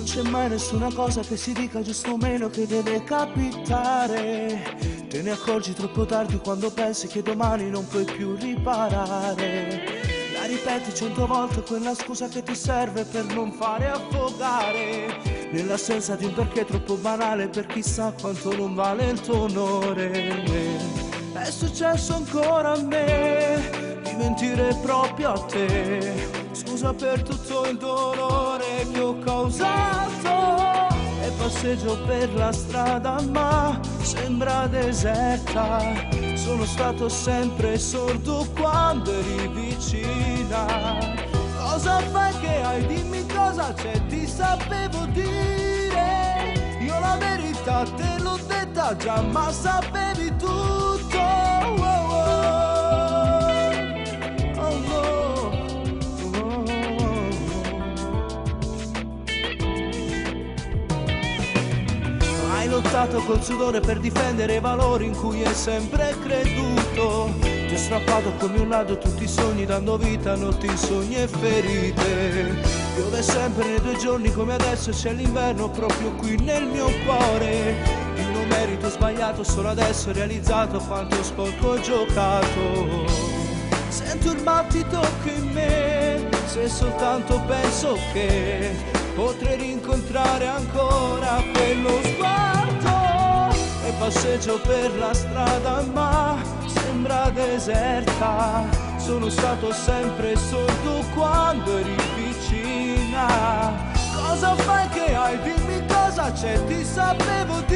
Non c'è mai nessuna cosa che si dica giusto o meno che deve capitare. Te ne accorgi troppo tardi quando pensi che domani non puoi più riparare. La ripeti 100 volte quella scusa che ti serve per non fare affogare nell'assenza di un perché troppo banale per chissà quanto non vale il tuo onore. È successo ancora a me di mentire proprio a te. Scusa per tutto il dolore che ho causato. E passeggio per la strada ma sembra deserta. Sono stato sempre sordo quando eri vicina. Cosa fai che hai? Dimmi cosa c'è, ti sapevo dire. Io la verità te l'ho detta già, ma sapevi tutto. Oh, oh, oh, oh. Hai lottato col sudore per difendere i valori in cui hai sempre creduto. Ti ho strappato come un ladro tutti i sogni dando vita a notti, sogni e ferite. Piove sempre nei tuoi giorni come adesso c'è l'inverno proprio qui nel mio cuore. Il mio merito sbagliato solo adesso ho realizzato quanto sporco ho giocato. Sento il battito che in me, se soltanto penso che potrei rincontrare ancora quello sguardo. E passeggio per la strada ma sembra deserta. Sono stato sempre sordo quando eri vicina. Cosa fai che hai? Dimmi cosa c'è, ti sapevo dire.